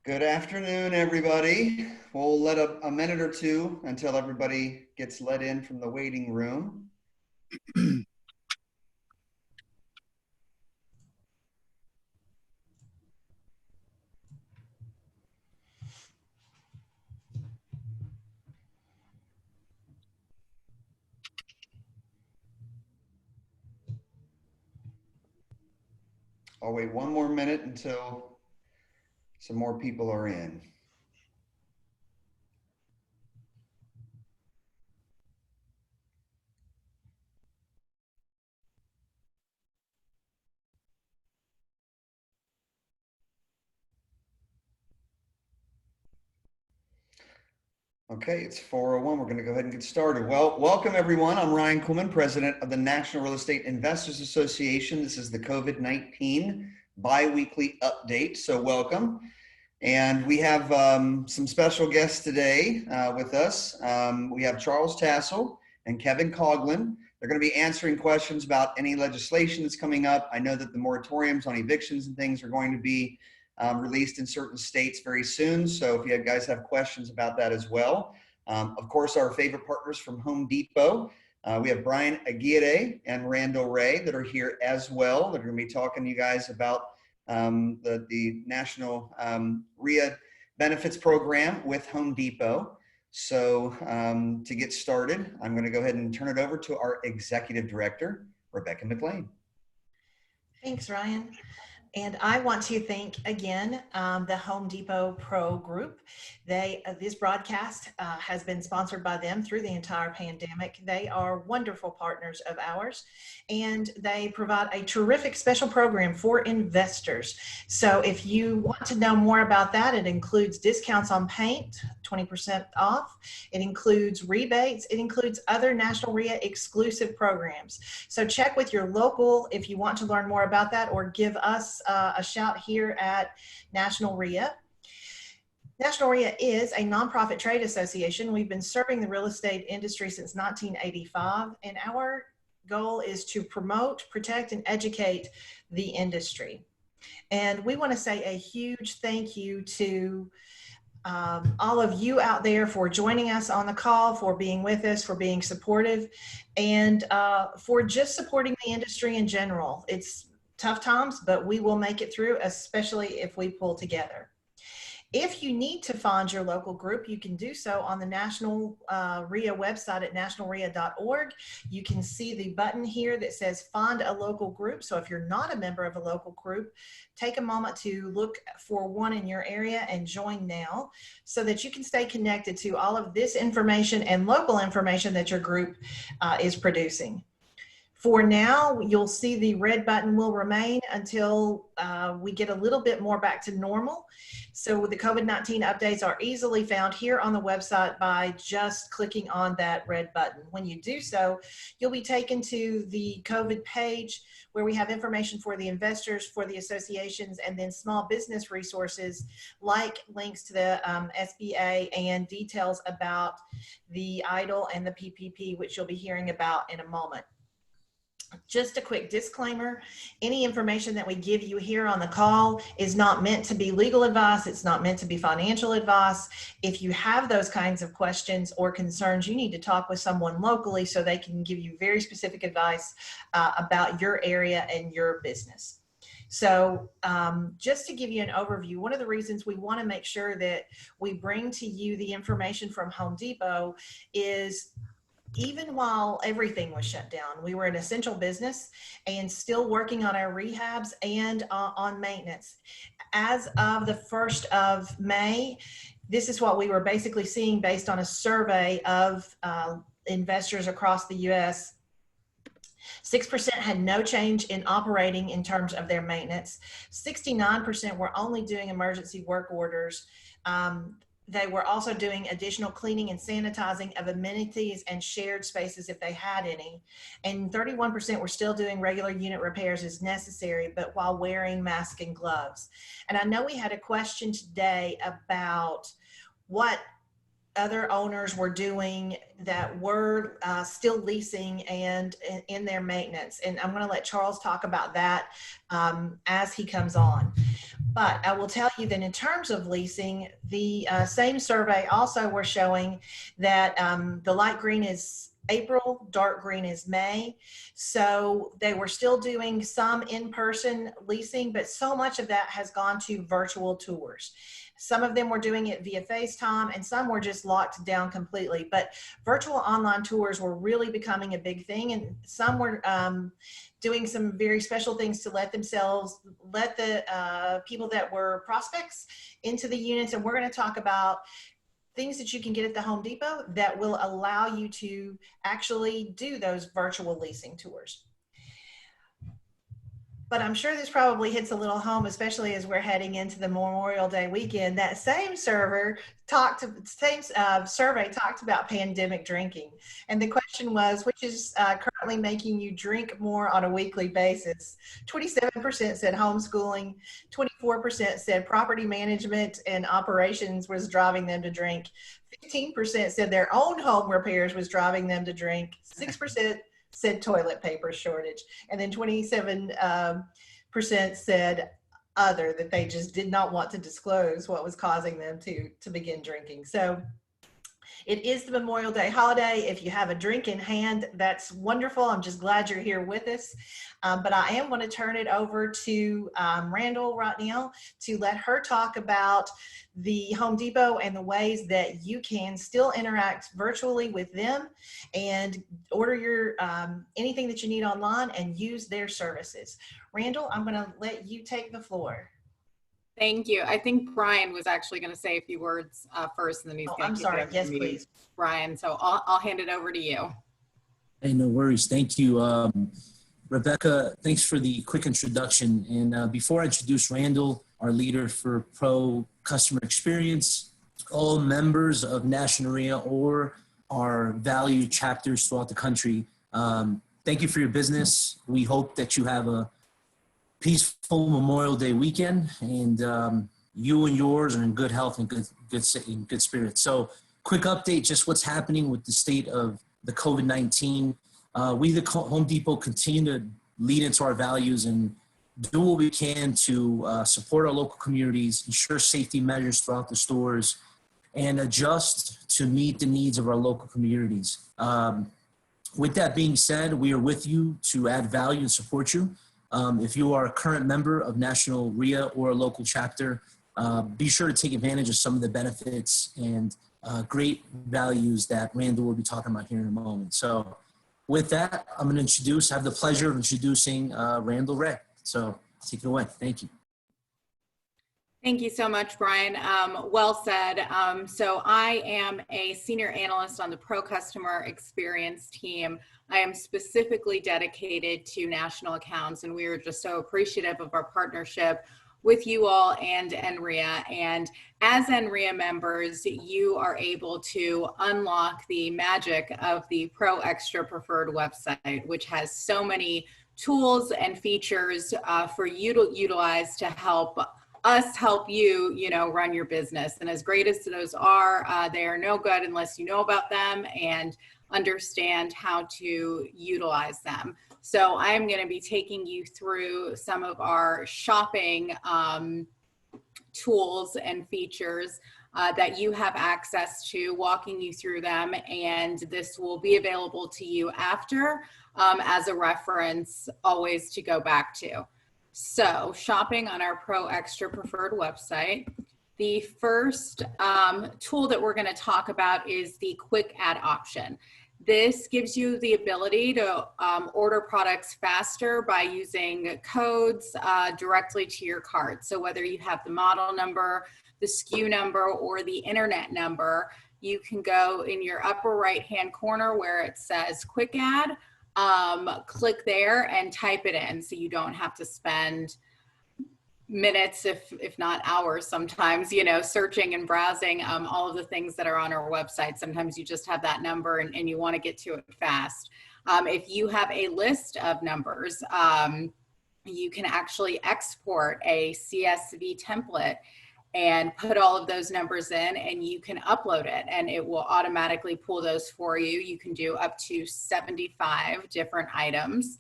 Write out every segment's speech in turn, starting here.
Good afternoon, everybody. We'll let a minute or two until everybody gets let in from the waiting room. I'll wait one more minute until some more people are in. Okay, it's 4:01. We're going to go ahead and get started. Well, welcome everyone. I'm Ryan Kuhlman, president of the National Real Estate Investors Association. This is the COVID-19 bi-weekly update, so welcome. And we have some special guests today with us. We have Charles Tassel and Kevin Coughlin. They're going to be answering questions about any legislation that's coming up. I know that the moratoriums on evictions and things are going to be released in certain states very soon. So if you guys have questions about that as well. Of course, our favorite partners from Home Depot. We have Brian Aguirre and Randall Ray that are here as well. They're going to be talking to you guys about the National RIA Benefits Program with Home Depot. So to get started, I'm going to go ahead and turn it over to our Executive Director, Rebecca McLean. Thanks, Ryan. And I want to thank again the Home Depot Pro Group. This broadcast has been sponsored by them through the entire pandemic. They are wonderful partners of ours, and they provide a terrific special program for investors. So if you want to know more about that, it includes discounts on paint, 20% off. It includes rebates. It includes other National RIA exclusive programs. So check with your local if you want to learn more about that, or give us a shout here at National RIA. National RIA is a nonprofit trade association. We've been serving the real estate industry since 1985, and our goal is to promote, protect, and educate the industry. And we want to say a huge thank you to all of you out there for joining us on the call, for being with us, for being supportive, and for just supporting the industry in general. It's tough times, but we will make it through, especially if we pull together. If you need to find your local group, you can do so on the National RIA website at nationalria.org. You can see the button here that says find a local group. So if you're not a member of a local group, take a moment to look for one in your area and join now, so that you can stay connected to all of this information and local information that your group is producing. For now, you'll see the red button will remain until we get a little bit more back to normal. So the COVID-19 updates are easily found here on the website by just clicking on that red button. When you do so, you'll be taken to the COVID page where we have information for the investors, for the associations, and then small business resources like links to the SBA and details about the EIDL and the PPP, which you'll be hearing about in a moment. Just a quick disclaimer, any information that we give you here on the call is not meant to be legal advice. It's not meant to be financial advice. If you have those kinds of questions or concerns, you need to talk with someone locally so they can give you very specific advice about your area and your business. So just to give you an overview, one of the reasons we want to make sure that we bring to you the information from Home Depot is, even while everything was shut down, we were an essential business and still working on our rehabs and on maintenance. As of the 1st of May, this is what we were basically seeing based on a survey of investors across the U.S. 6% had no change in operating in terms of their maintenance. 69% were only doing emergency work orders. They were also doing additional cleaning and sanitizing of amenities and shared spaces if they had any. And 31% were still doing regular unit repairs as necessary, but while wearing masks and gloves. And I know we had a question today about what other owners were doing that were still leasing and in their maintenance. And I'm going to let Charles talk about that as he comes on. But I will tell you that in terms of leasing, the same survey also were showing that the light green is April, dark green is May. So they were still doing some in-person leasing, but so much of that has gone to virtual tours. Some of them were doing it via FaceTime and some were just locked down completely. But virtual online tours were really becoming a big thing, and some were doing some very special things to let the people that were prospects into the units. And we're going to talk about things that you can get at the Home Depot that will allow you to actually do those virtual leasing tours. But I'm sure this probably hits a little home, especially as we're heading into the Memorial Day weekend. That same survey talked about pandemic drinking. And the question was, which is currently making you drink more on a weekly basis? 27% said homeschooling, 24% said property management and operations was driving them to drink, 15% said their own home repairs was driving them to drink, 6% said toilet paper shortage, and then 27% said other, that they just did not want to disclose what was causing them to begin drinking. So it is the Memorial Day holiday. If you have a drink in hand, that's wonderful. I'm just glad you're here with us. But I am going to turn it over to Randall right now to let her talk about the Home Depot and the ways that you can still interact virtually with them and order your anything that you need online and use their services. Randall, I'm going to let you take the floor. Thank you. I think Brian was actually going to say a few words first, and then he's going to I'm sorry. Yes, please. Brian, so I'll hand it over to you. Hey, no worries. Thank you. Rebecca, thanks for the quick introduction. And before I introduce Randall, our leader for Pro Customer Experience, all members of National RIA or our value chapters throughout the country, thank you for your business. We hope that you have a peaceful Memorial Day weekend, and you and yours are in good health and good spirits. So quick update, just what's happening with the state of the COVID-19. We, the Home Depot, continue to lead into our values and do what we can to support our local communities, ensure safety measures throughout the stores, and adjust to meet the needs of our local communities. With that being said, we are with you to add value and support you. If you are a current member of National RIA or a local chapter, be sure to take advantage of some of the benefits and great values that Randall will be talking about here in a moment. So with that, I'm going to have the pleasure of introducing Randall Ray. So take it away. Thank you. Thank you so much, Brian. Well said. So I am a senior analyst on the Pro Customer Experience team. I am specifically dedicated to national accounts, and we are just so appreciative of our partnership with you all and NRIA. And as NRIA members, you are able to unlock the magic of the Pro Extra Preferred website, which has so many tools and features for you to utilize to help us help you, run your business. And as great as those are, they are no good unless you know about them and understand how to utilize them. So I'm going to be taking you through some of our shopping tools and features that you have access to, walking you through them, and this will be available to you after as a reference always to go back to. So shopping on our Pro Extra Preferred website. The first tool that we're going to talk about is the quick add option. This gives you the ability to order products faster by using codes directly to your cart. So whether you have the model number, the SKU number, or the internet number, you can go in your upper right-hand corner where it says quick add, click there and type it in, so you don't have to spend minutes, if not hours sometimes, searching and browsing all of the things that are on our website. Sometimes you just have that number and you want to get to it fast. If you have a list of numbers, you can actually export a CSV template and put all of those numbers in, and you can upload it and it will automatically pull those for you. You can do up to 75 different items.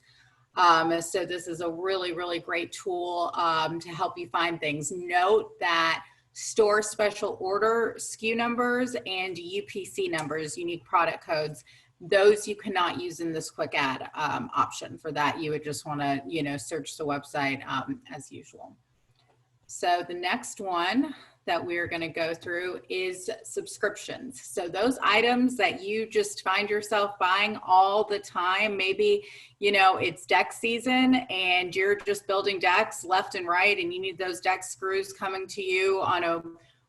So this is a really, really great tool to help you find things. Note that store special order SKU numbers and UPC numbers, unique product codes, those you cannot use in this quick add option. For that, you would just want to, you know, search the website as usual. So the next one that we're going to go through is subscriptions. So those items that you just find yourself buying all the time, maybe, you know, it's deck season and you're just building decks left and right and you need those deck screws coming to you on a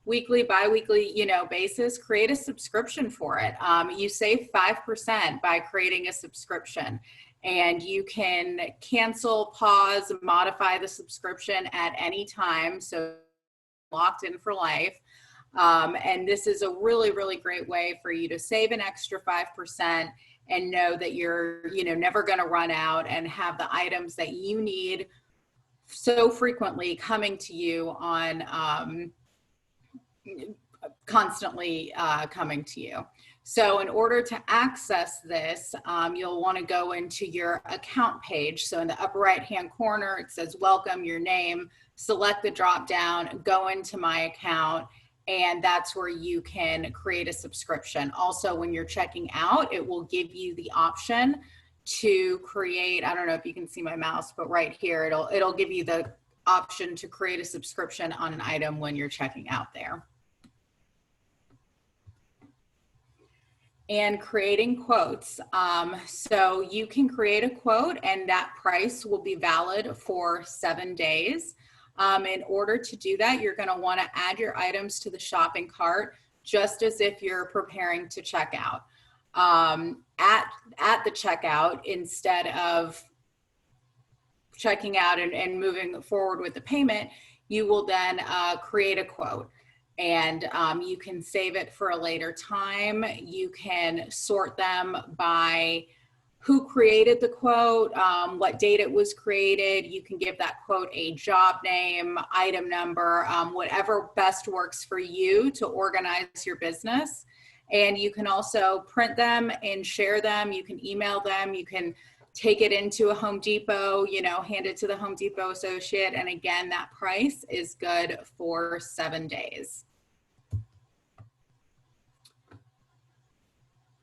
weekly, bi-weekly, you know, basis. Create a subscription for it. You save 5% by creating a subscription. And you can cancel, pause, modify the subscription at any time. So locked in for life. And this is a really, really great way for you to save an extra 5% and know that you're, you know, never going to run out and have the items that you need so frequently coming to you on constantly coming to you. So in order to access this, you'll want to go into your account page. So in the upper right-hand corner, it says welcome, your name, select the drop down, go into my account, and that's where you can create a subscription. Also, when you're checking out, it will give you the option to create, I don't know if you can see my mouse, but right here, it'll give you the option to create a subscription on an item when you're checking out there. And creating quotes. So you can create a quote and that price will be valid for 7 days. In order to do that, you're going to want to add your items to the shopping cart just as if you're preparing to check out. At the checkout, instead of checking out and moving forward with the payment, you will then create a quote. And you can save it for a later time. You can sort them by who created the quote, what date it was created. You can give that quote a job name, item number, whatever best works for you to organize your business. And you can also print them and share them. You can email them. You can take it into a Home Depot, you know, hand it to the Home Depot associate. And again, that price is good for 7 days.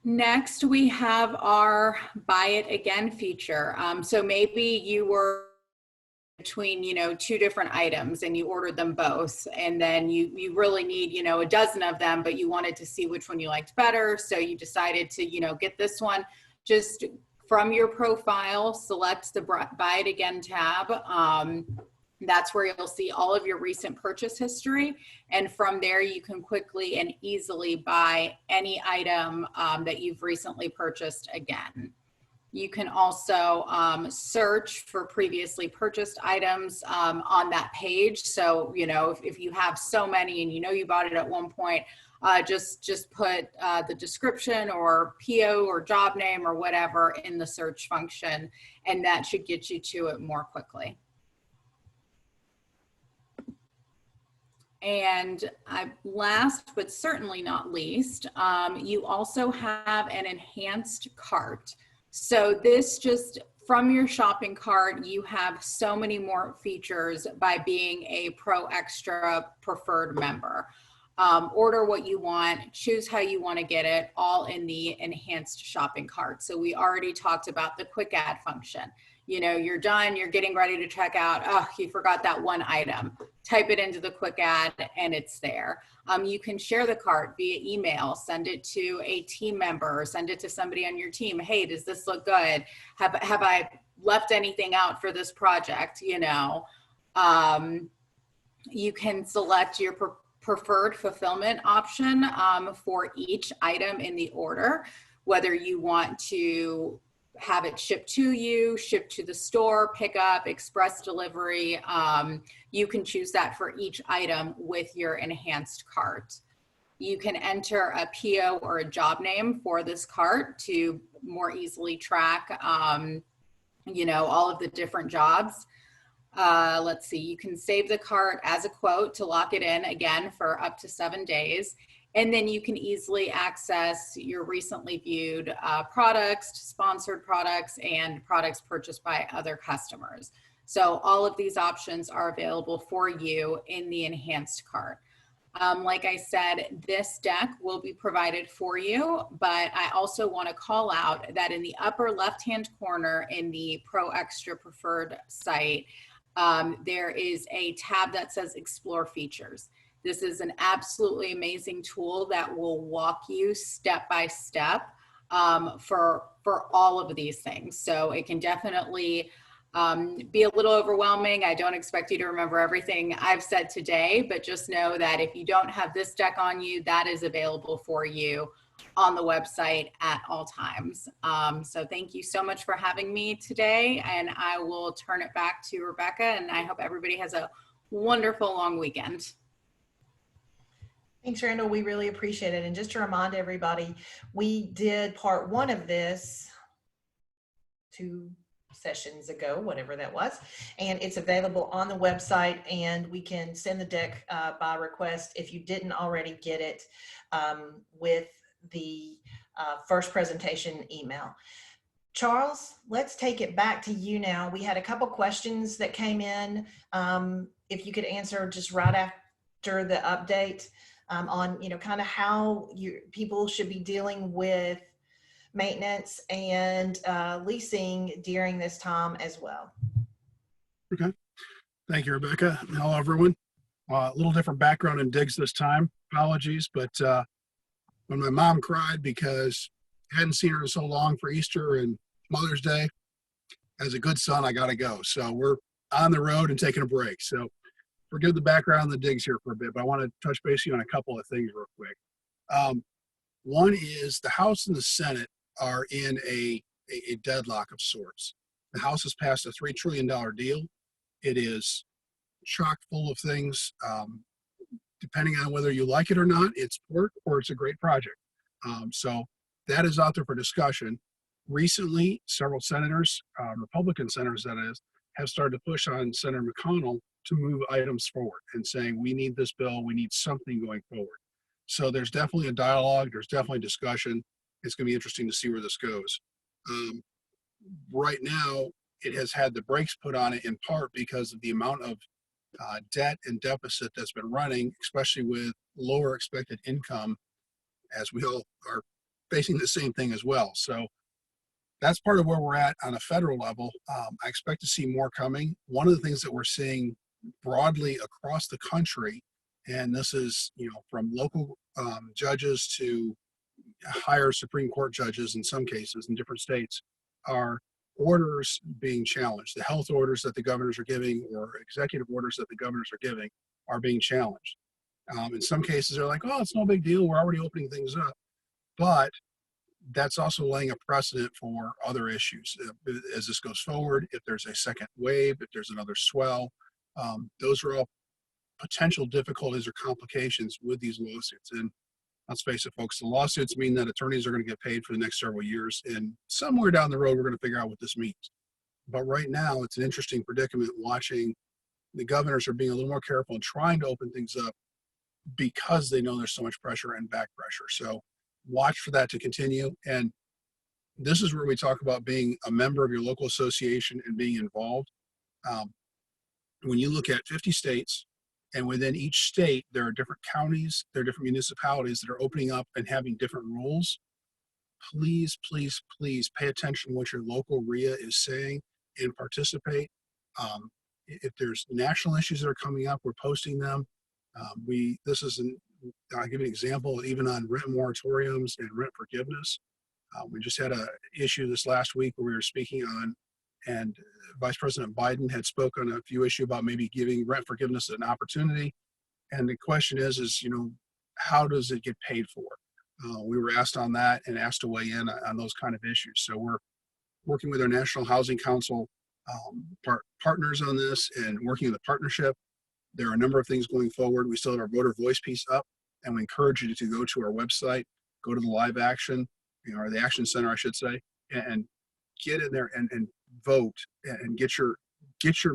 Next, we have our buy it again feature. So maybe you were between, you know, 2 different items and you ordered them both. And then you really need, you know, a dozen of them, but you wanted to see which one you liked better. So you decided to, you know, get this one. Just from your profile, select the buy it again tab. That's where you'll see all of your recent purchase history. And from there, you can quickly and easily buy any item that you've recently purchased again. You can also search for previously purchased items on that page. So, you know, if you have so many and you know you bought it at one point, just put the description or PO or job name or whatever in the search function, and that should get you to it more quickly. And last but certainly not least, you also have an enhanced cart. So this just from your shopping cart, you have so many more features by being a Pro Extra preferred member. Order what you want, choose how you want to get it, all in the enhanced shopping cart. So we already talked about the quick add function. You know, you're done, you're getting ready to check out. Oh, you forgot that one item. Type it into the quick add and it's there. You can share the cart via email, send it to a team member, or send it to somebody on your team. Hey, does this look good? Have I left anything out for this project? You know, you can select your preferred fulfillment option for each item in the order, whether you want to have it shipped to you, shipped to the store, pick up, express delivery. You can choose that for each item with your enhanced cart. You can enter a PO or a job name for this cart to more easily track, you know, all of the different jobs. Let's see, you can save the cart as a quote to lock it in again for up to 7 days. And then you can easily access your recently viewed products, sponsored products, and products purchased by other customers. So all of these options are available for you in the enhanced cart. Like I said, this deck will be provided for you, but I also want to call out that in the upper left-hand corner in the Pro Extra Preferred site, there is a tab that says Explore Features. This is an absolutely amazing tool that will walk you step by step for all of these things. So it can definitely be a little overwhelming. I don't expect you to remember everything I've said today, but just know that if you don't have this deck on you, that is available for you on the website at all times. So thank you so much for having me today, and I will turn it back to Rebecca, and I hope everybody has a wonderful long weekend. Thanks, Randall. We really appreciate it. And just to remind everybody, we did part 1 of this 2 sessions ago, whatever that was, and it's available on the website, and we can send the deck by request if you didn't already get it with the first presentation email. Charles, let's take it back to you now. We had a couple questions that came in. If you could answer just right after the update on, kind of how people should be dealing with maintenance and leasing during this time as well. Okay. Thank you, Rebecca. Hello, everyone. A little different background in Diggs this time. Apologies, but when my mom cried because I hadn't seen her in so long for Easter and Mother's Day, as a good son, I got to go. So we're on the road and taking a break. So forgive the background on the Diggs here for a bit, but I want to touch base on a couple of things real quick. One is the House and the Senate are in a deadlock of sorts. The House has passed a $3 trillion deal. It is chock full of things. Depending on whether you like it or not, it's work or it's a great project. So that is out there for discussion. Recently, several senators, Republican senators that is, have started to push on Senator McConnell to move items forward and saying, we need this bill, we need something going forward. So there's definitely a dialogue, there's definitely discussion. It's going to be interesting to see where this goes. Right now, it has had the brakes put on it in part because of the amount of debt and deficit that's been running, especially with lower expected income, as we all are facing the same thing as well. So that's part of where we're at on a federal level. I expect to see more coming. One of the things that we're seeing broadly across the country, and this is, from local judges to higher Supreme Court judges in some cases in different states, are orders being challenged. The health orders that the governors are giving or executive orders that the governors are giving are being challenged. In some cases, they're like, oh, it's no big deal. We're already opening things up. But that's also laying a precedent for other issues. As this goes forward, if there's a second wave, if there's another swell, those are all potential difficulties or complications with these lawsuits. And let's face it, folks, the lawsuits mean that attorneys are going to get paid for the next several years. And somewhere down the road, we're going to figure out what this means. But right now, it's an interesting predicament watching the governors are being a little more careful and trying to open things up because they know there's so much pressure and back pressure. So watch for that to continue. And this is where we talk about being a member of your local association and being involved. When you look at 50 states, and within each state, there are different counties, there are different municipalities that are opening up and having different rules. Please, please, please pay attention to what your local RIA is saying and participate. If there's national issues that are coming up, we're posting them. I'll give you an example, even on rent moratoriums and rent forgiveness. We just had an issue this last week where we were speaking on, and Vice President Biden had spoken on a few issues about maybe giving rent forgiveness an opportunity. And the question is, how does it get paid for? We were asked on that and asked to weigh in on those kind of issues. So we're working with our National Housing Council partners on this and working in the partnership. There are a number of things going forward. We still have our voter voice piece up, and we encourage you to go to our website, go to the live action, or the action center, I should say, and get in there and vote and get your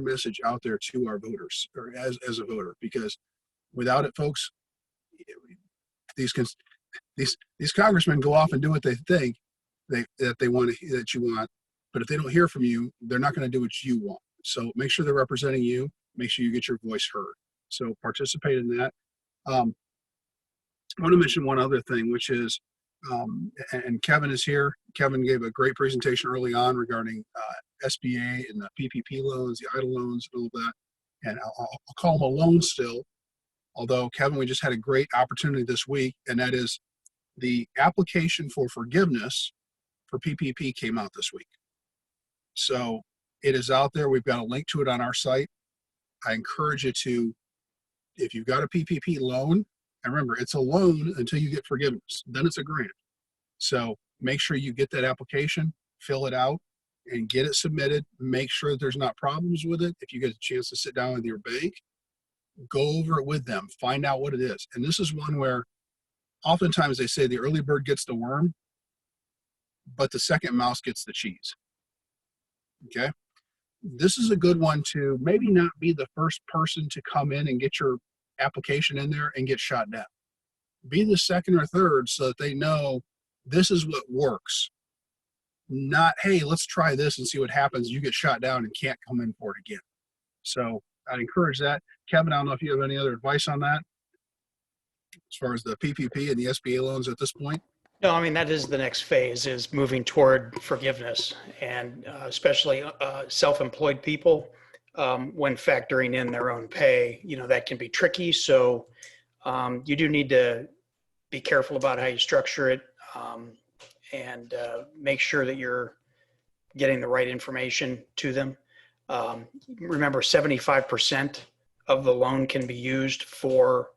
message out there to our voters, or as a voter, because without it, folks, these congressmen go off and do what they think that they want to, that you want, but if they don't hear from you, they're not going to do what you want. So make sure they're representing you. Make sure you get your voice heard. So participate in that. I want to mention one other thing, which is, and Kevin is here. Kevin gave a great presentation early on regarding SBA and the PPP loans, the EIDL loans, and all that. And I'll call them a loan still. Although, Kevin, we just had a great opportunity this week, and that is the application for forgiveness for PPP came out this week. So it is out there. We've got a link to it on our site. I encourage you to, if you've got a PPP loan, and remember, it's a loan until you get forgiveness. Then it's a grant. So make sure you get that application, fill it out, and get it submitted. Make sure that there's not problems with it. If you get a chance to sit down with your bank, go over it with them, find out what it is. And this is one where oftentimes they say the early bird gets the worm, but the second mouse gets the cheese. Okay? This is a good one to maybe not be the first person to come in and get your application in there and get shot down. Be the second or third so that they know this is what works. Not, hey, let's try this and see what happens. You get shot down and can't come in for it again. So I'd encourage that. Kevin, I don't know if you have any other advice on that as far as the PPP and the SBA loans at this point. No, I mean, that is the next phase, is moving toward forgiveness, and especially self-employed people, when factoring in their own pay, that can be tricky. So you do need to be careful about how you structure it, and make sure that you're getting the right information to them. Remember, 75% of the loan can be used for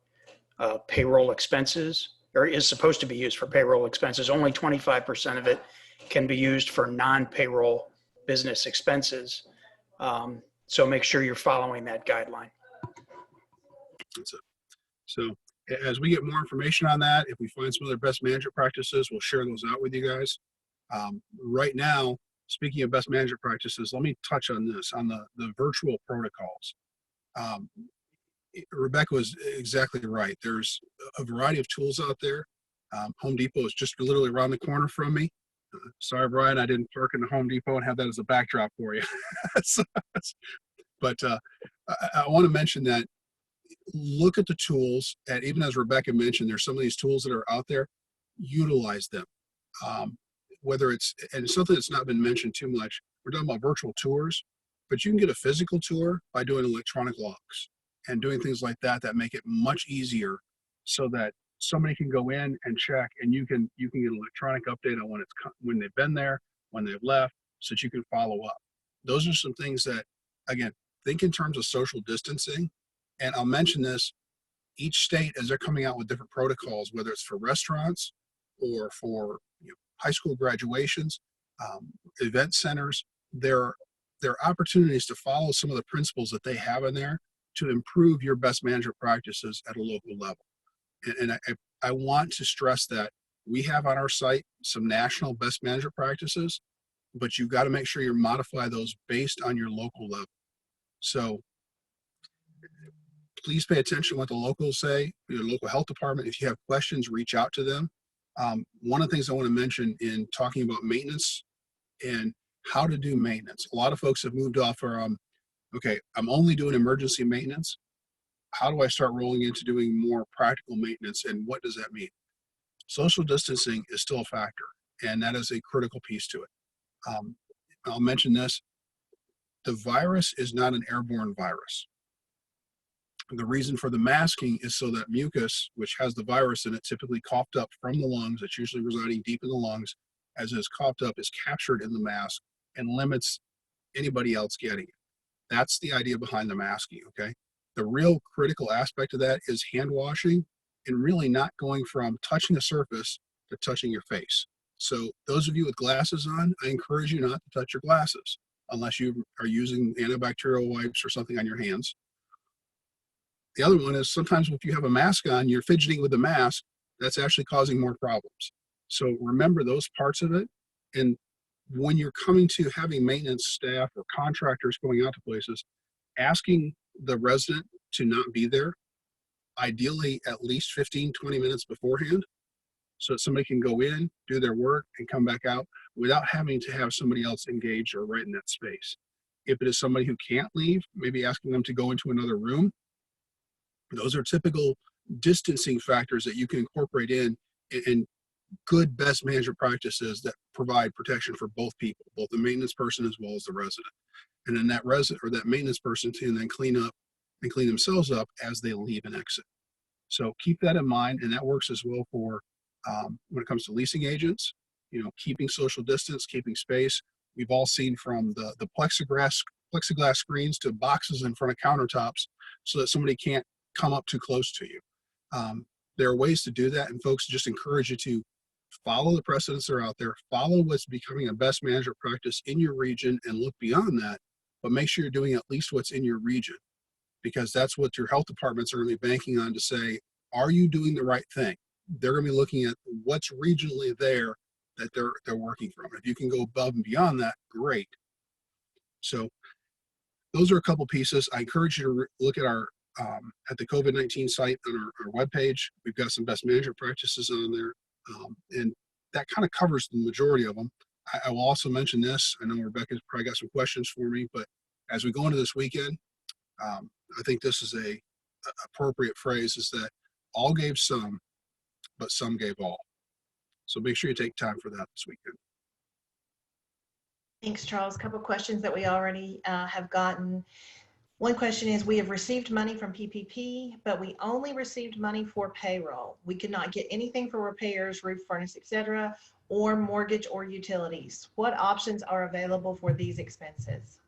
payroll expenses, or is supposed to be used for payroll expenses. Only 25% of it can be used for non-payroll business expenses. So make sure you're following that guideline. That's it. So as we get more information on that, if we find some other best management practices, we'll share those out with you guys. Right now, speaking of best management practices, let me touch on this, on the virtual protocols. Rebecca was exactly right. There's a variety of tools out there. Home Depot is just literally around the corner from me. Sorry, Brian, I didn't park in the Home Depot and have that as a backdrop for you. But I want to mention that look at the tools, and even as Rebecca mentioned, there's some of these tools that are out there. Utilize them. Whether it's, and it's something that's not been mentioned too much, we're talking about virtual tours, but you can get a physical tour by doing electronic logs and doing things like that that make it much easier, so that somebody can go in and check, and you can get an electronic update on when they've been there, when they've left, so that you can follow up. Those are some things that, again, think in terms of social distancing. And I'll mention this, each state, as they're coming out with different protocols, whether it's for restaurants or for high school graduations, event centers, there are opportunities to follow some of the principles that they have in there to improve your best management practices at a local level. And I want to stress that we have on our site some national best management practices, but you've got to make sure you modify those based on your local level. So please pay attention to what the locals say, your local health department. If you have questions, reach out to them. One of the things I want to mention in talking about maintenance and how to do maintenance, a lot of folks have moved off okay, I'm only doing emergency maintenance. How do I start rolling into doing more practical maintenance, and what does that mean? Social distancing is still a factor, and that is a critical piece to it. I'll mention this. The virus is not an airborne virus. The reason for the masking is so that mucus, which has the virus in it, typically coughed up from the lungs, it's usually residing deep in the lungs, as it is coughed up, is captured in the mask and limits anybody else getting it. That's the idea behind the masking, okay? The real critical aspect of that is hand washing, and really not going from touching a surface to touching your face. So those of you with glasses on, I encourage you not to touch your glasses unless you are using antibacterial wipes or something on your hands. The other one is sometimes if you have a mask on, you're fidgeting with the mask, that's actually causing more problems. So remember those parts of it. And when you're coming to having maintenance staff or contractors going out to places, asking the resident to not be there ideally at least 15, 20 minutes beforehand, so that somebody can go in, do their work, and come back out without having to have somebody else engaged or right in that space. If it is somebody who can't leave, maybe asking them to go into another room. Those are typical distancing factors that you can incorporate in good best management practices that provide protection for both people, both the maintenance person as well as the resident. And then that resident or that maintenance person can then clean up and clean themselves up as they leave and exit. So keep that in mind, and that works as well for when it comes to leasing agents. You know, keeping social distance, keeping space. We've all seen from the plexiglass screens to boxes in front of countertops, so that somebody can't come up too close to you. There are ways to do that, and folks, just encourage you to follow the precedents that are out there, follow what's becoming a best management practice in your region, and look beyond that. But make sure you're doing at least what's in your region, because that's what your health departments are going to be banking on to say, are you doing the right thing? They're going to be looking at what's regionally there that they're working from. If you can go above and beyond that, great. So those are a couple pieces. I encourage you to look at our at the COVID-19 site on our webpage. We've got some best management practices on there, and that kind of covers the majority of them. I will also mention this. I know Rebecca's probably got some questions for me, but as we go into this weekend, I think this is a appropriate phrase, is that all gave some, but some gave all. So make sure you take time for that this weekend. Thanks, Charles. A couple of questions that we already have gotten. One question is, we have received money from PPP, but we only received money for payroll. We could not get anything for repairs, roof, furnace, etc., or mortgage or utilities. What options are available for these expenses?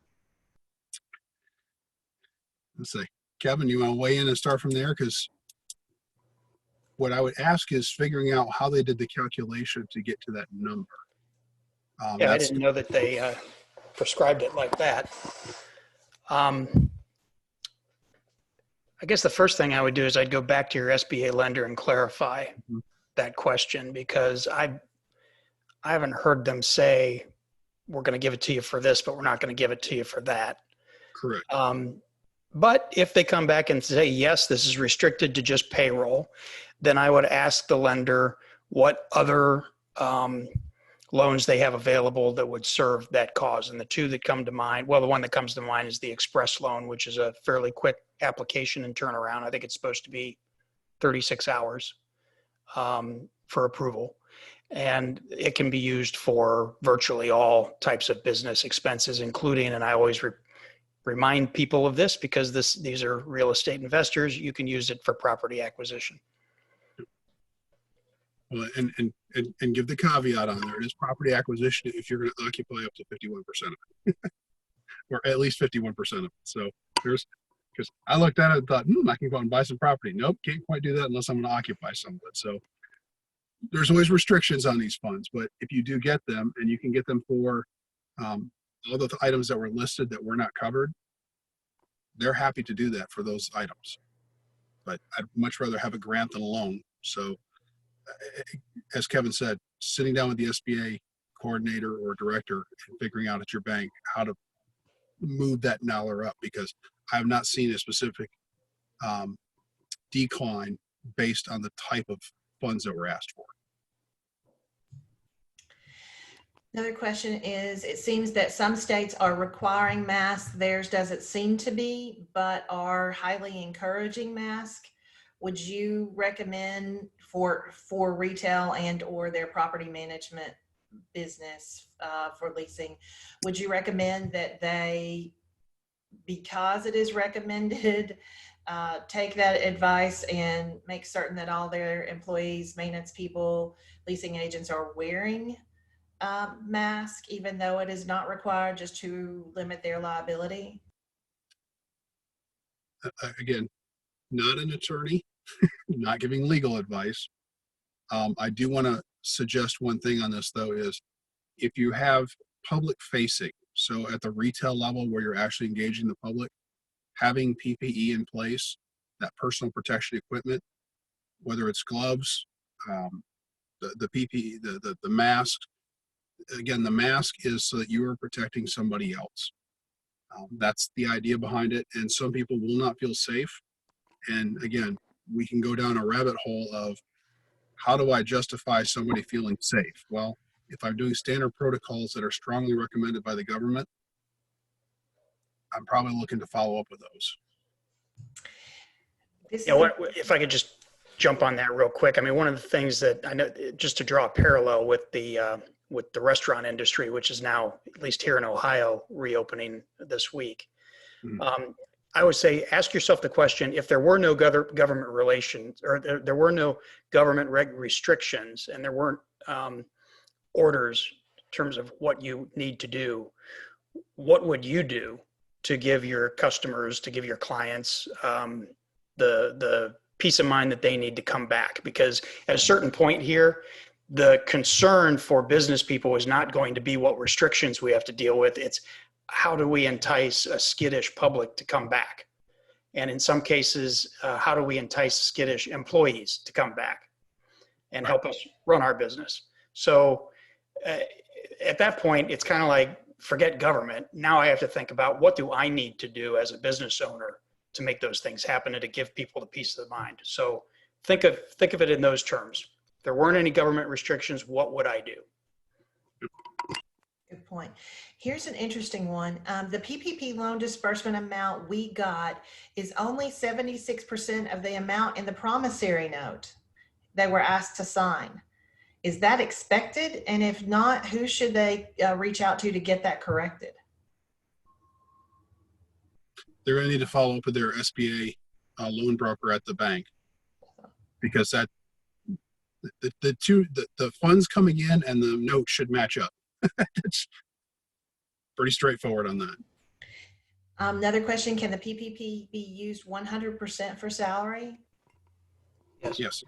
Let's see. Kevin, you want to weigh in and start from there? Because what I would ask is figuring out how they did the calculation to get to that number. Yeah, I didn't know that they prescribed it like that. I guess the first thing I would do is I'd go back to your SBA lender and clarify that question, because I haven't heard them say, we're going to give it to you for this, but we're not going to give it to you for that. Correct. But if they come back and say, yes, this is restricted to just payroll, then I would ask the lender what other loans they have available that would serve that cause. And the two that come to mind, well, the one that comes to mind is the express loan, which is a fairly quick application and turnaround. I think it's supposed to be 36 hours for approval. And it can be used for virtually all types of business expenses, including, and I always remind people of this because these are real estate investors, you can use it for property acquisition. Well, and give the caveat on there. It is property acquisition if you're going to occupy up to 51% of it, or at least 51% of it. So because I looked at it and thought, I can go out and buy some property. Nope, can't quite do that unless I'm going to occupy some of it. So there's always restrictions on these funds, but if you do get them and you can get them for all the items that were listed that were not covered, they're happy to do that for those items. But I'd much rather have a grant than a loan. So as Kevin said, sitting down with the SBA coordinator or director and figuring out at your bank how to move that dollar up, because I have not seen a specific decline based on the type of funds that were asked for. Another question is, it seems that some states are requiring masks. Theirs doesn't seem to be, but are highly encouraging masks. Would you recommend for retail and or their property management business for leasing, would you recommend that they, because it is recommended, take that advice and make certain that all their employees, maintenance people, leasing agents are wearing mask, even though it is not required, just to limit their liability? Again, not an attorney, not giving legal advice. I do want to suggest one thing on this, though, is if you have public facing, so at the retail level where you're actually engaging the public, having PPE in place, that personal protection equipment, whether it's gloves, the PPE, the mask. Again, the mask is so that you are protecting somebody else. That's the idea behind it. And some people will not feel safe. And again, we can go down a rabbit hole of how do I justify somebody feeling safe? Well, if I'm doing standard protocols that are strongly recommended by the government, I'm probably looking to follow up with those. This Yeah, if I could just jump on that real quick. I mean, one of the things that I know, just to draw a parallel with the restaurant industry, which is now, at least here in Ohio, reopening this week. Mhm. I would say, ask yourself the question: if there were no government relations, or there were no government restrictions, and there weren't orders in terms of what you need to do, what would you do to give your customers, to give your clients the peace of mind that they need to come back? Because at a certain point here, the concern for business people is not going to be what restrictions we have to deal with. It's how do we entice a skittish public to come back? And in some cases, how do we entice skittish employees to come back and help us run our business? So at that point, it's kind of like, forget government. Now I have to think about, what do I need to do as a business owner to make those things happen and to give people the peace of mind? So think of it in those terms. If there weren't any government restrictions, what would I do? Good point. Here's an interesting one. The PPP loan disbursement amount we got is only 76% of the amount in the promissory note they were asked to sign. Is that expected? And if not, who should they reach out to get that corrected? They're going to need to follow up with their SBA loan broker at the bank, because that the funds coming in and the note should match up. It's pretty straightforward on that. Another question: can the PPP be used 100% for salary? Yes.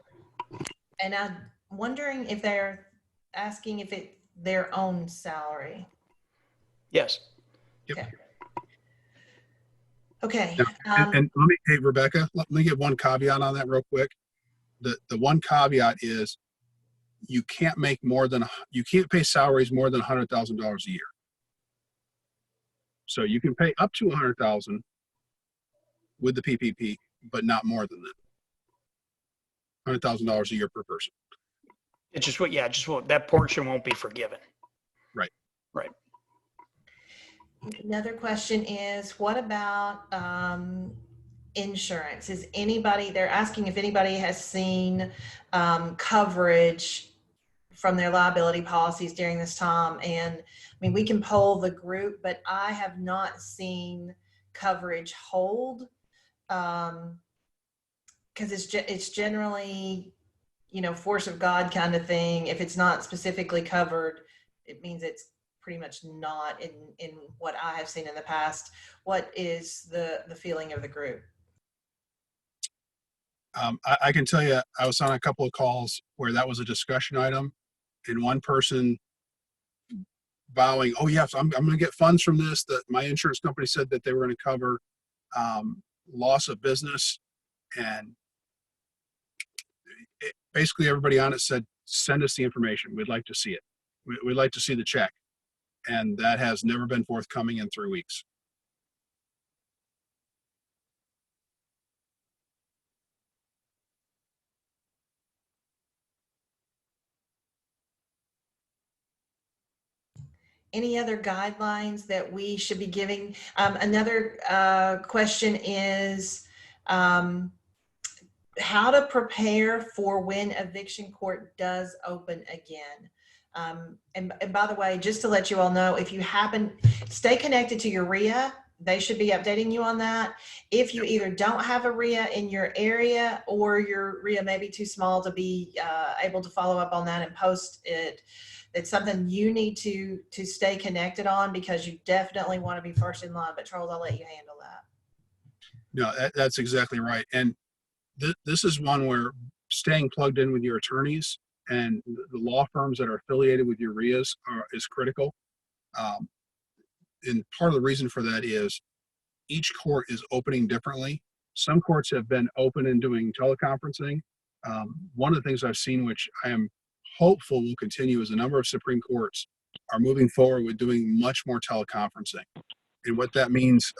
And I'm wondering if they're asking if it's their own salary. Yes. Okay. Okay. And let me, hey, Rebecca, let me give one caveat on that real quick. The one caveat is you can't pay salaries more than $100,000 a year. So you can pay up to $100,000 with the PPP, but not more than that. $100,000 a year per person. It's just that portion won't be forgiven. Right. Right. Another question is, what about insurance? They're asking if anybody has seen coverage from their liability policies during this time. And I mean, we can poll the group, but I have not seen coverage hold, because it's generally, force of God kind of thing. If it's not specifically covered, it means it's pretty much not in what I have seen in the past. What is the feeling of the group? I can tell you, I was on a couple of calls where that was a discussion item, and one person vowing, oh yes, I'm going to get funds from this, that my insurance company said that they were going to cover loss of business. And basically everybody on it said, send us the information. We'd like to see it. We'd like to see the check. And that has never been forthcoming in 3 weeks. Any other guidelines that we should be giving? Another question is how to prepare for when eviction court does open again. And by the way, just to let you all know, if you stay connected to your RIA, they should be updating you on that. If you either don't have a RIA in your area, or your RIA may be too small to be able to follow up on that and post it, it's something you need to stay connected on, because you definitely want to be first in line. But Charles, I'll let you handle that. No, that's exactly right. And this is one where staying plugged in with your attorneys and the law firms that are affiliated with your RIAs is critical. And part of the reason for that is each court is opening differently. Some courts have been open and doing teleconferencing. One of the things I've seen, which I am hopeful will continue, is a number of Supreme Courts are moving forward with doing much more teleconferencing. And what that means,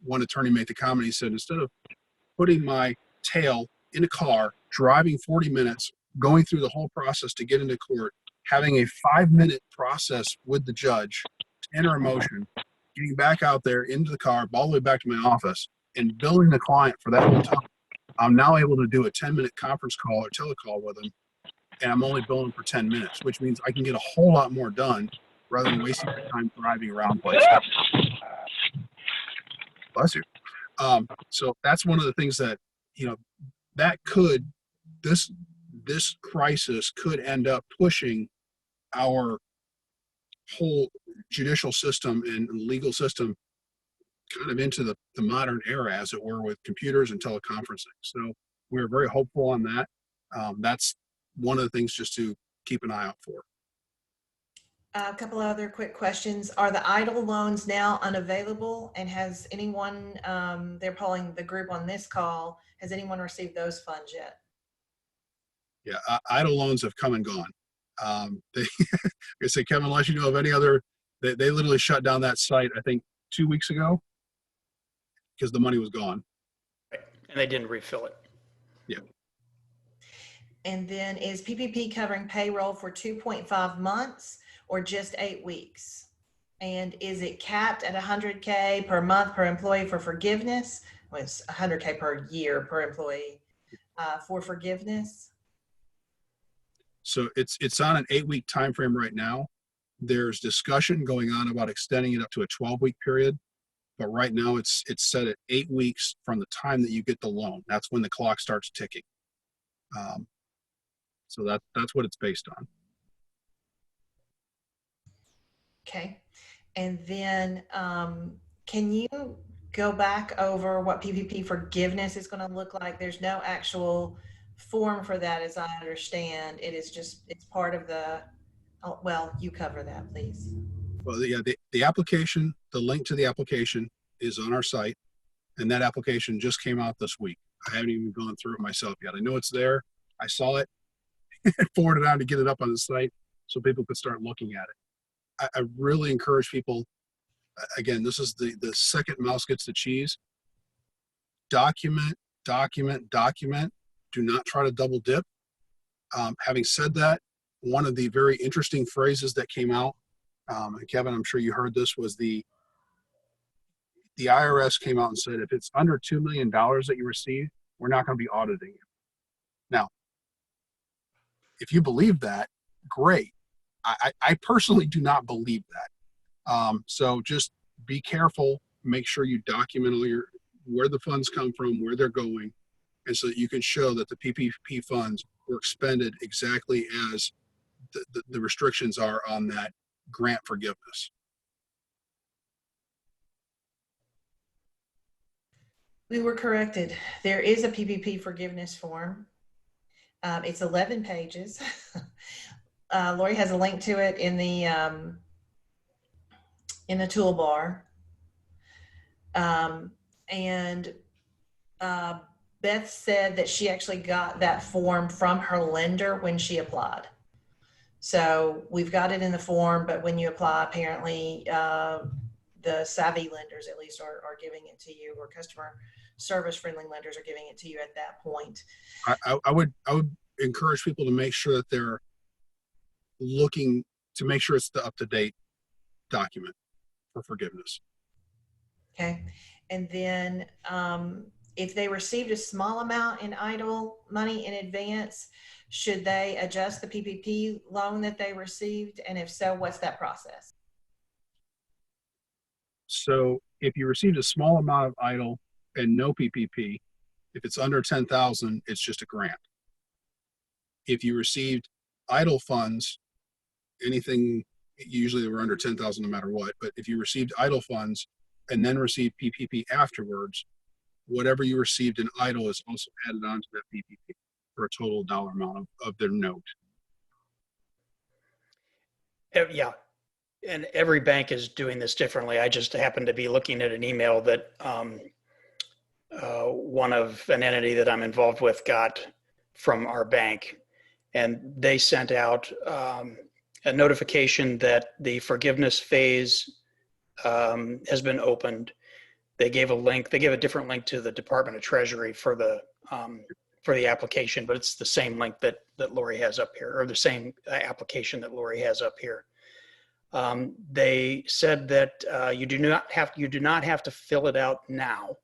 one attorney made the comment, he said, instead of putting my tail in a car, driving 40 minutes, going through the whole process to get into court, having a 5-minute process with the judge to enter a motion, getting back out there into the car, all the way back to my office, and billing the client for that whole time. I'm now able to do a 10-minute conference call or telecall with them, and I'm only billing for 10 minutes, which means I can get a whole lot more done rather than wasting my time driving around places. Bless you. So that's one of the things that, that could, this crisis could end up pushing our whole judicial system and legal system kind of into the modern era, as it were, with computers and teleconferencing. So we're very hopeful on that. That's one of the things just to keep an eye out for. A couple of other quick questions. Are the idle loans now unavailable? And has anyone, they're polling the group on this call, has anyone received those funds yet? Yeah, idle loans have come and gone. I say, Kevin, unless you know of any other, they literally shut down that site, I think 2 weeks ago, because the money was gone. And they didn't refill it. Yeah. And then is PPP covering payroll for 2.5 months or just 8 weeks? And is it capped at 100K per month per employee for forgiveness? Well, it's 100K per year per employee for forgiveness. So it's on an 8-week time frame right now. There's discussion going on about extending it up to a 12-week period, but right now it's set at 8 weeks from the time that you get the loan. That's when the clock starts ticking. So that's what it's based on. Okay. And then can you go back over what PPP forgiveness is going to look like? There's no actual form for that, as I understand. It is just, it's part of the, oh, well, you cover that, please. Well, yeah, the application, the link to the application is on our site, and that application just came out this week. I haven't even gone through it myself yet. I know it's there. I saw it and forwarded it on to get it up on the site so people could start looking at it. I really encourage people, again, this is the second mouse gets the cheese. Document, document, document. Do not try to double dip. Having said that, one of the very interesting phrases that came out, and Kevin, I'm sure you heard this, was the IRS came out and said, if it's under $2 million that you receive, we're not going to be auditing you. Now, if you believe that, great. I personally do not believe that. So just be careful. Make sure you document all where the funds come from, where they're going, and so that you can show that the PPP funds were expended exactly as the restrictions are on that grant forgiveness. We were corrected. There is a PPP forgiveness form. It's 11 pages. Lori has a link to it in the toolbar. And Beth said that she actually got that form from her lender when she applied. So we've got it in the form, but when you apply, apparently the savvy lenders at least are giving it to you, or customer service friendly lenders are giving it to you at that point. I would encourage people to make sure that they're looking to make sure it's the up-to-date document for forgiveness. Okay. And then if they received a small amount in idle money in advance, should they adjust the PPP loan that they received? And if so, what's that process? So if you received a small amount of idle and no PPP, if it's under 10,000, it's just a grant. If you received idle funds, anything, usually they were under 10,000 no matter what, but if you received idle funds and then received PPP afterwards, whatever you received in idle is also added onto that PPP for a total dollar amount of their note. Yeah. And every bank is doing this differently. I just happened to be looking at an email that one of an entity that I'm involved with got from our bank, and they sent out a notification that the forgiveness phase has been opened. They gave a different link to the Department of Treasury for the application, but it's the same link that Lori has up here, or the same application that Lori has up here. They said that you do not have to fill it out now.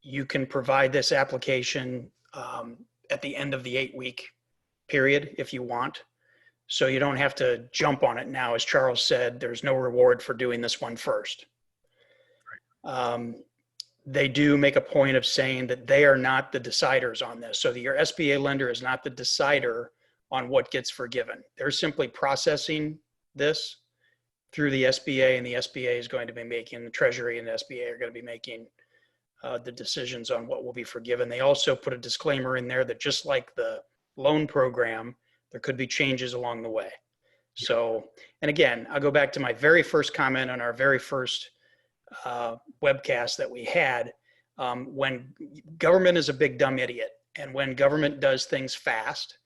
You can provide this application at the end of the 8-week period if you want. So you don't have to jump on it now. As Charles said, there's no reward for doing this one first. They do make a point of saying that they are not the deciders on this. So that your SBA lender is not the decider on what gets forgiven. They're simply processing this through the SBA, and the SBA is going to be making, the Treasury and the SBA are going to be making the decisions on what will be forgiven. They also put a disclaimer in there that just like the loan program, there could be changes along the way. So, and again, I'll go back to my very first comment on our very first webcast that we had. When government is a big dumb idiot, and when government does things fast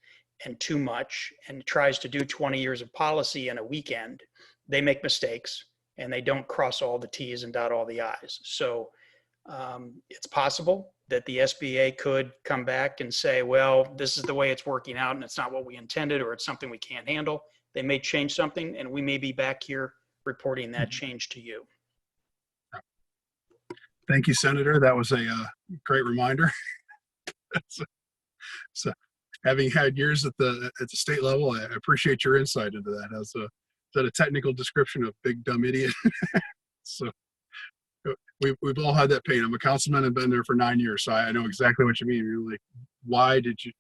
and too much and tries to do 20 years of policy in a weekend, they make mistakes and they don't cross all the T's and dot all the I's. So it's possible that the SBA could come back and say, well, this is the way it's working out and it's not what we intended, or it's something we can't handle. They may change something, and we may be back here reporting that change to you. Thank you, Senator. That was a great reminder. So, having had years at the state level, I appreciate your insight into that. Is that a technical description of big dumb idiot? So we've all had that pain. I'm a councilman and been there for 9 years, so I know exactly what you mean. You're like, why did you?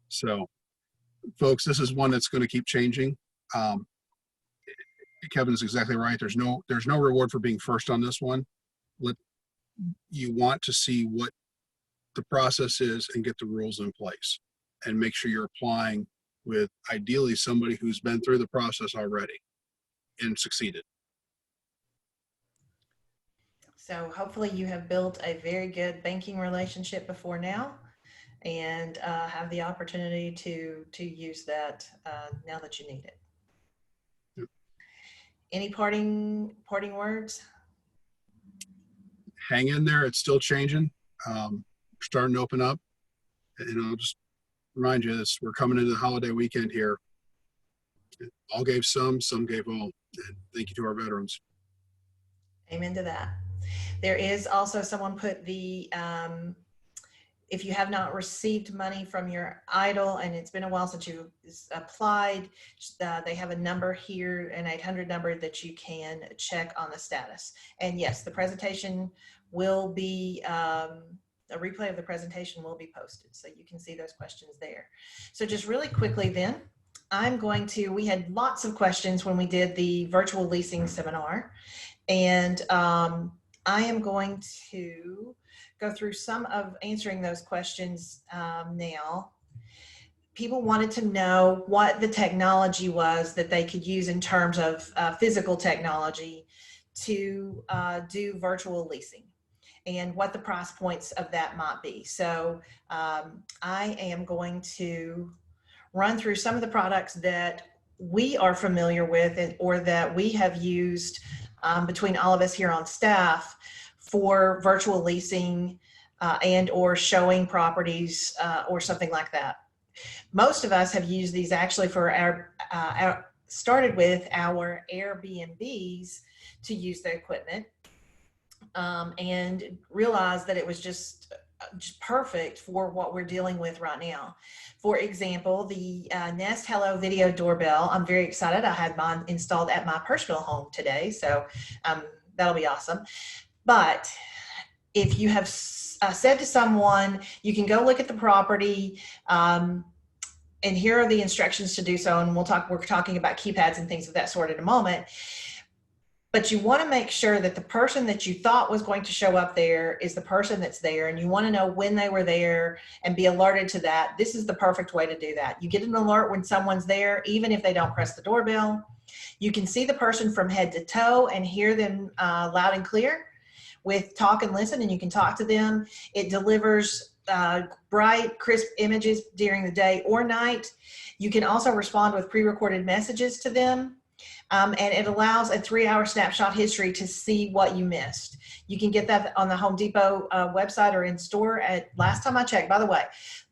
So, folks, this is one that's going to keep changing. Kevin is exactly right. There's no reward for being first on this one. You want to see what the process is and get the rules in place, and make sure you're applying with ideally somebody who's been through the process already and succeeded. So hopefully you have built a very good banking relationship before now, and have the opportunity to use that now that you need it. Yep. Any parting words? Hang in there. It's still changing. We're starting to open up. And I'll just remind you this, we're coming into the holiday weekend here. All gave some gave all. And thank you to our veterans. Amen to that. There is also someone put the, if you have not received money from your EIDL and it's been a while since you applied, they have a number here, an 800 number that you can check on the status. And yes, the presentation will be, a replay of the presentation will be posted, so you can see those questions there. So just really quickly then, we had lots of questions when we did the virtual leasing seminar, and I am going to go through some of answering those questions now. People wanted to know what the technology was that they could use in terms of physical technology to do virtual leasing, and what the price points of that might be. So I am going to run through some of the products that we are familiar with or that we have used between all of us here on staff for virtual leasing and or showing properties or something like that. Most of us have used these actually for started with our Airbnbs to use the equipment. And realized that it was just perfect for what we're dealing with right now. For example, the Nest Hello video doorbell, I'm very excited. I had mine installed at my personal home today, so that'll be awesome. But if you have said to someone, you can go look at the property, and here are the instructions to do so, and we're talking about keypads and things of that sort in a moment. But you want to make sure that the person that you thought was going to show up there is the person that's there, and you want to know when they were there and be alerted to that. This is the perfect way to do that. You get an alert when someone's there, even if they don't press the doorbell. You can see the person from head to toe and hear them loud and clear with talk and listen, and you can talk to them. It delivers bright, crisp images during the day or night. You can also respond with pre-recorded messages to them. And it allows a 3-hour snapshot history to see what you missed. You can get that on the Home Depot website or in store. At last time I checked, by the way,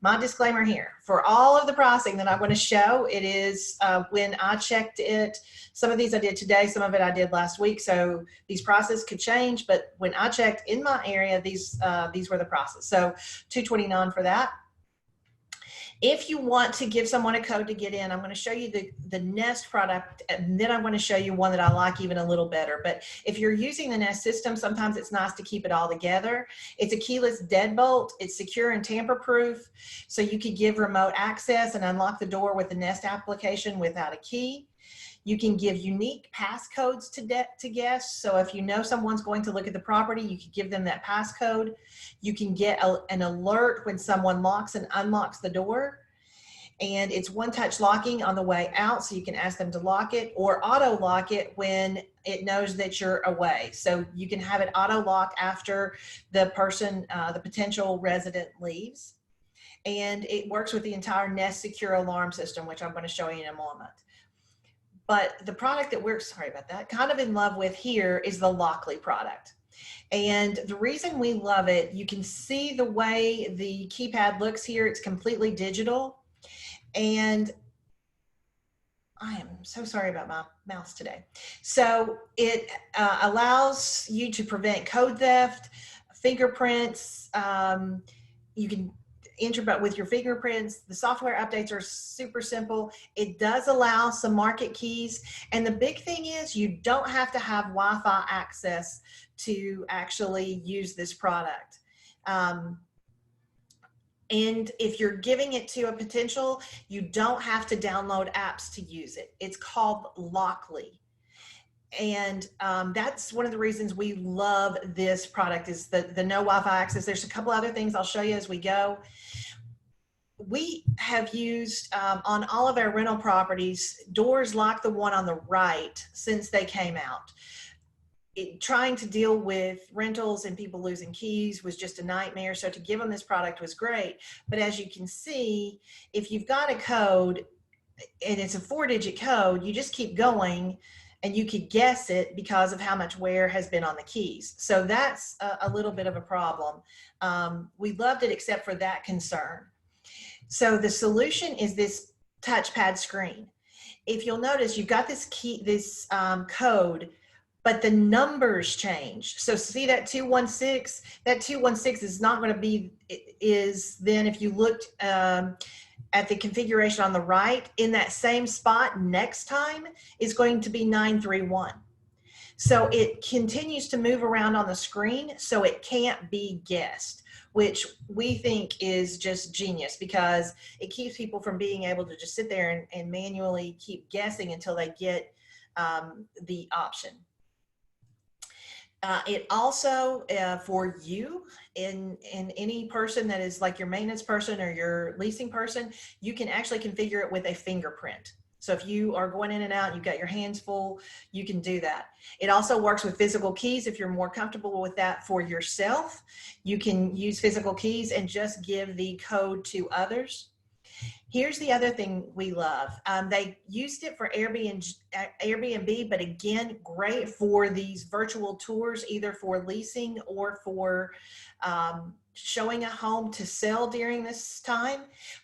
my disclaimer here, for all of the pricing that I'm going to show, it is when I checked it, some of these I did today, some of it I did last week. So these prices could change, but when I checked in my area, these were the prices. So $229 for that. If you want to give someone a code to get in, I'm going to show you the Nest product, and then I'm going to show you one that I like even a little better. But if you're using the Nest system, sometimes it's nice to keep it all together. It's a keyless deadbolt. It's secure and tamper-proof, so you could give remote access and unlock the door with the Nest application without a key. You can give unique passcodes to guests. So if you know someone's going to look at the property, you could give them that passcode. You can get an alert when someone locks and unlocks the door. And it's one-touch locking on the way out, so you can ask them to lock it, or auto lock it when it knows that you're away. So you can have it auto lock after the person, the potential resident leaves. And it works with the entire Nest secure alarm system, which I'm going to show you in a moment. But the product that we're, sorry about that, kind of in love with here is the Lockly product. And the reason we love it, you can see the way the keypad looks here. It's completely digital. And I am so sorry about my mouse today. So it allows you to prevent code theft, fingerprints. You can enter but with your fingerprints. The software updates are super simple. It does allow some market keys. And the big thing is you don't have to have Wi-Fi access to actually use this product. And if you're giving it to a potential, you don't have to download apps to use it. It's called Lockly. And that's one of the reasons we love this product is the no Wi-Fi access. There's a couple other things I'll show you as we go. We have used on all of our rental properties, doors like the one on the right since they came out. Trying to deal with rentals and people losing keys was just a nightmare. So to give them this product was great. But as you can see, if you've got a code and it's a 4-digit code, you just keep going and you could guess it because of how much wear has been on the keys. So that's a little bit of a problem. We loved it except for that concern. So the solution is this touchpad screen. If you'll notice, you've got this code, but the numbers change. So see that 216? That 216 is not going to be, is then if you looked at the configuration on the right, in that same spot next time is going to be 931. So it continues to move around on the screen, so it can't be guessed, which we think is just genius because it keeps people from being able to just sit there and manually keep guessing until they get the option. It also, for you, in any person that is like your maintenance person or your leasing person, you can actually configure it with a fingerprint. So if you are going in and out, you've got your hands full, you can do that. It also works with physical keys. If you're more comfortable with that for yourself, you can use physical keys and just give the code to others. Here's the other thing we love. They used it for Airbnb, but again, great for these virtual tours, either for leasing or for showing a home to sell during this time,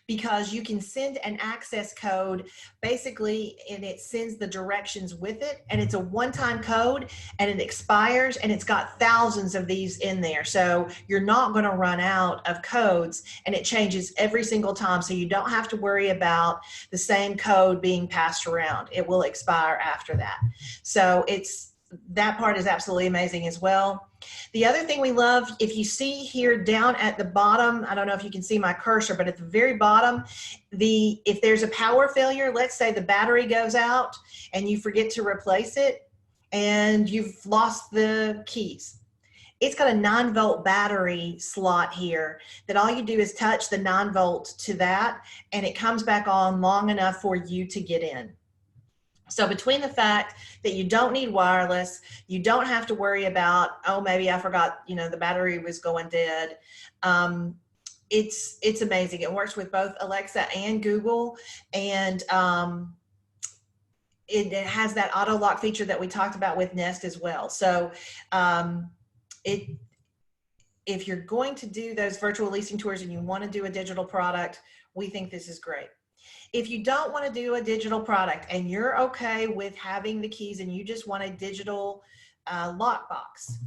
because you can send an access code basically, and it sends the directions with it, and it's a one-time code and it expires, and it's got thousands of these in there. So you're not going to run out of codes, and it changes every single time. So you don't have to worry about the same code being passed around. It will expire after that. So that part is absolutely amazing as well. The other thing we love, if you see here down at the bottom, I don't know if you can see my cursor, but at the very bottom, if there's a power failure, let's say the battery goes out and you forget to replace it and you've lost the keys. It's got a 9-volt battery slot here that all you do is touch the 9-volt to that, and it comes back on long enough for you to get in. So between the fact that you don't need wireless, you don't have to worry about, oh, maybe I forgot, the battery was going dead. It's amazing. It works with both Alexa and Google, and it has that auto lock feature that we talked about with Nest as well. So if you're going to do those virtual leasing tours and you want to do a digital product, we think this is great. If you don't want to do a digital product and you're okay with having the keys and you just want a digital lockbox,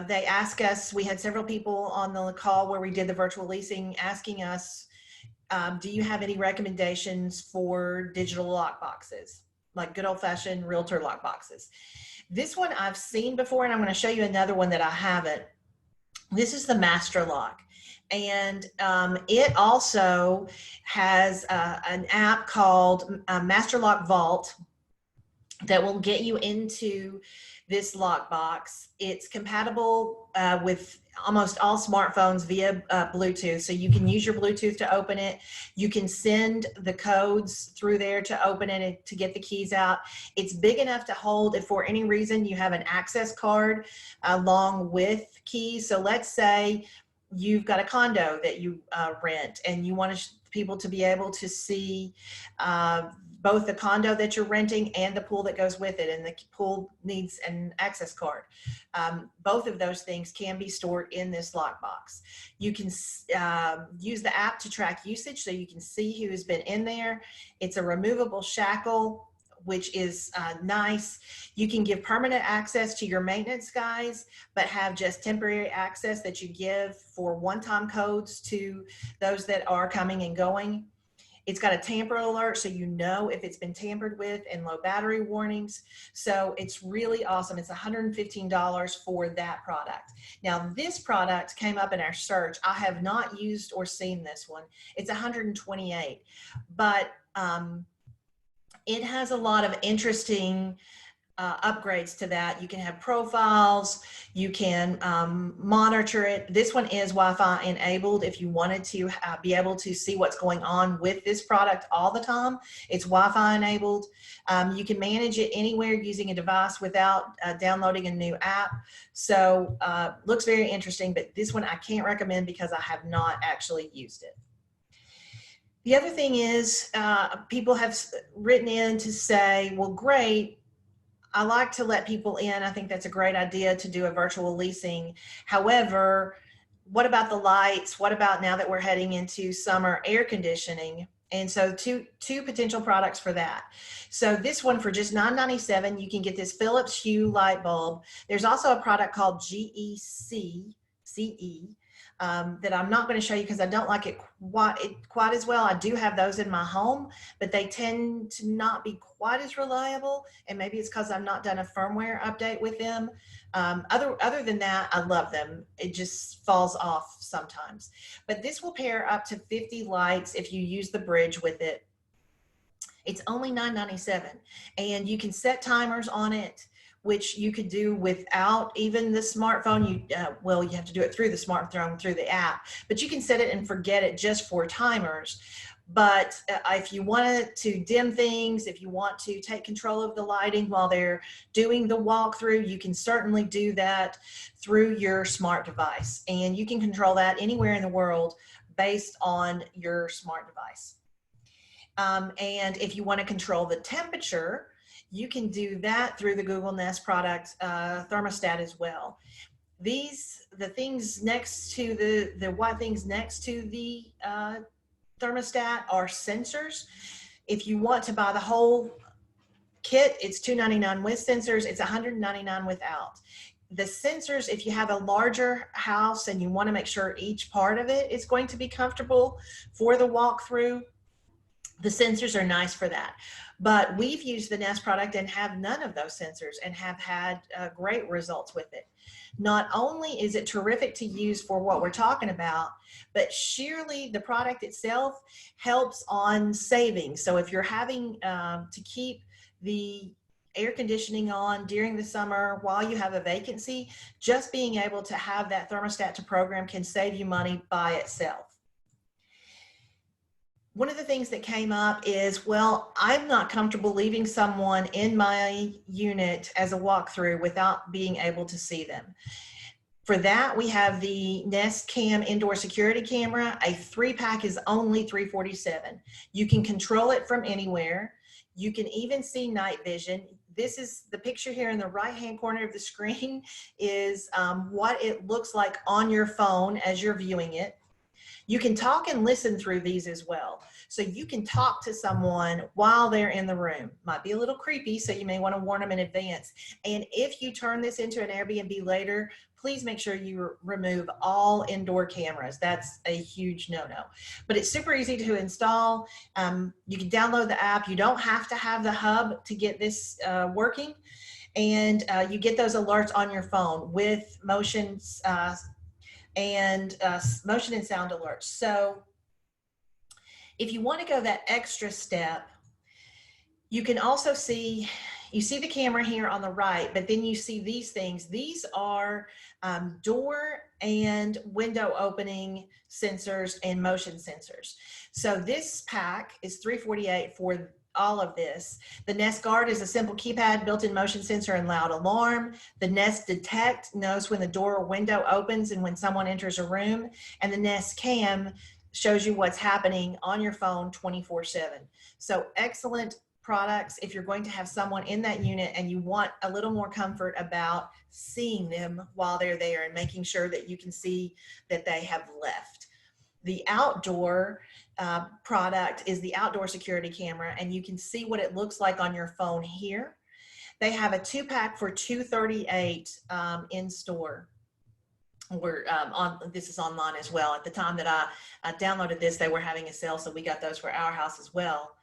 they ask us, we had several people on the call where we did the virtual leasing asking us, do you have any recommendations for digital lockboxes, like good old fashioned realtor lockboxes? This one I've seen before, and I'm going to show you another one that I haven't. This is the Master Lock. And it also has an app called Master Lock Vault that will get you into this lockbox. It's compatible with almost all smartphones via Bluetooth. So you can use your Bluetooth to open it. You can send the codes through there to open it and to get the keys out. It's big enough to hold if for any reason you have an access card along with keys. So let's say you've got a condo that you rent and you want people to be able to see both the condo that you're renting and the pool that goes with it, and the pool needs an access card. Both of those things can be stored in this lockbox. You can use the app to track usage so you can see who has been in there. It's a removable shackle, which is nice. You can give permanent access to your maintenance guys, but have just temporary access that you give for one-time codes to those that are coming and going. It's got a tamper alert, so you know if it's been tampered with, and low battery warnings. So it's really awesome. It's $115 for that product. Now, this product came up in our search. I have not used or seen this one. It's $128, but it has a lot of interesting upgrades to that. You can have profiles, you can monitor it. This one is Wi-Fi enabled. If you wanted to be able to see what's going on with this product all the time, it's Wi-Fi enabled. You can manage it anywhere using a device without downloading a new app. So looks very interesting, but this one I can't recommend because I have not actually used it. The other thing is people have written in to say, well, great, I like to let people in. I think that's a great idea to do a virtual leasing. However, what about the lights? What about now that we're heading into summer, air conditioning? And so two potential products for that. So this one for just $9.97, you can get this Philips Hue light bulb. There's also a product called GEC, that I'm not going to show you because I don't like it quite as well. I do have those in my home, but they tend to not be quite as reliable. And maybe it's because I've not done a firmware update with them. Other than that, I love them. It just falls off sometimes. But this will pair up to 50 lights if you use the bridge with it. It's only $9.97, and you can set timers on it, which you could do without even the smartphone. Well, you have to do it through the smartphone, through the app, but you can set it and forget it just for timers. But if you wanted to dim things, if you want to take control of the lighting while they're doing the walkthrough, you can certainly do that through your smart device. And you can control that anywhere in the world based on your smart device. And if you want to control the temperature, you can do that through the Google Nest product, Thermostat as well. The things next to the white things next to the thermostat are sensors. If you want to buy the whole kit, it's $299 with sensors. It's $199 without. The sensors, if you have a larger house and you want to make sure each part of it is going to be comfortable for the walkthrough, the sensors are nice for that. But we've used the Nest product and have none of those sensors and have had great results with it. Not only is it terrific to use for what we're talking about, but sheerly the product itself helps on savings. So if you're having to keep the air conditioning on during the summer while you have a vacancy, just being able to have that thermostat to program can save you money by itself. One of the things that came up is, well, I'm not comfortable leaving someone in my unit as a walkthrough without being able to see them. For that, we have the Nest Cam indoor security camera. A 3-pack is only $347. You can control it from anywhere. You can even see night vision. This is the picture here in the right-hand corner of the screen is what it looks like on your phone as you're viewing it. You can talk and listen through these as well. So you can talk to someone while they're in the room. Might be a little creepy, so you may want to warn them in advance. And if you turn this into an Airbnb later, please make sure you remove all indoor cameras. That's a huge no-no. But it's super easy to install. You can download the app. You don't have to have the hub to get this working. And you get those alerts on your phone with motion and sound alerts. So if you want to go that extra step, you can also see, you see the camera here on the right, but then you see these things. These are door and window opening sensors and motion sensors. So this pack is $348 for all of this. The Nest Guard is a simple keypad, built-in motion sensor, and loud alarm. The Nest Detect knows when the door or window opens and when someone enters a room. And the Nest Cam shows you what's happening on your phone 24/7. So excellent products if you're going to have someone in that unit and you want a little more comfort about seeing them while they're there and making sure that you can see that they have left. The outdoor product is the outdoor security camera, and you can see what it looks like on your phone here. They have a 2-pack for $238 in store. We're this is online as well. At the time that I downloaded this, they were having a sale, so we got those for our house as well.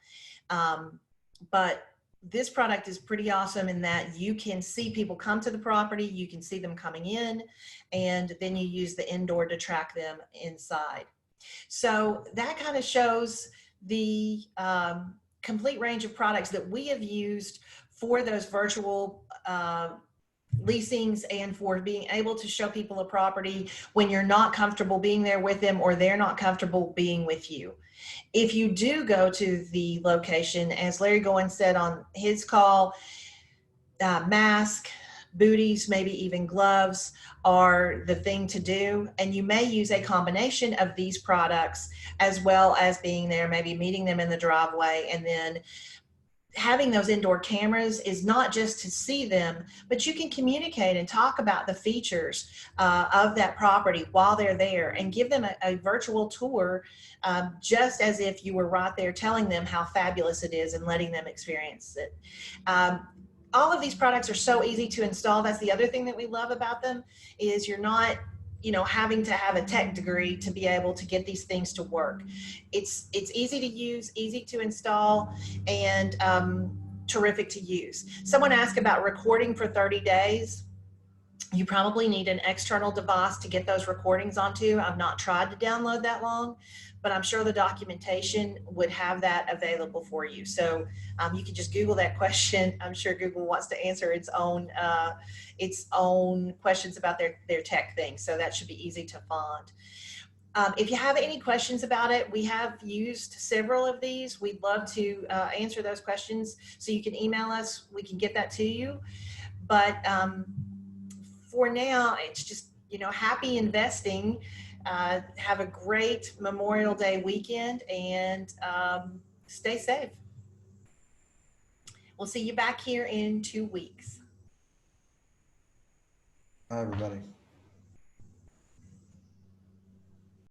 But this product is pretty awesome in that you can see people come to the property, you can see them coming in, and then you use the indoor to track them inside. So that kind of shows the complete range of products that we have used for those virtual leasings and for being able to show people a property when you're not comfortable being there with them or they're not comfortable being with you. If you do go to the location, as Larry Goins said on his call, mask, booties, maybe even gloves are the thing to do. And you may use a combination of these products as well as being there, maybe meeting them in the driveway. And then having those indoor cameras is not just to see them, but you can communicate and talk about the features of that property while they're there and give them a virtual tour, just as if you were right there telling them how fabulous it is and letting them experience it. All of these products are so easy to install. That's the other thing that we love about them is you're not, having to have a tech degree to be able to get these things to work. It's easy to use, easy to install, and terrific to use. Someone asked about recording for 30 days. You probably need an external device to get those recordings onto. I've not tried to download that long, but I'm sure the documentation would have that available for you. So you can just Google that question. I'm sure Google wants to answer its own questions about their tech things. So that should be easy to find. If you have any questions about it, we have used several of these. We'd love to answer those questions. So you can email us. We can get that to you. But for now, it's just, happy investing. Have a great Memorial Day weekend and stay safe. We'll see you back here in 2 weeks. Bye, everybody.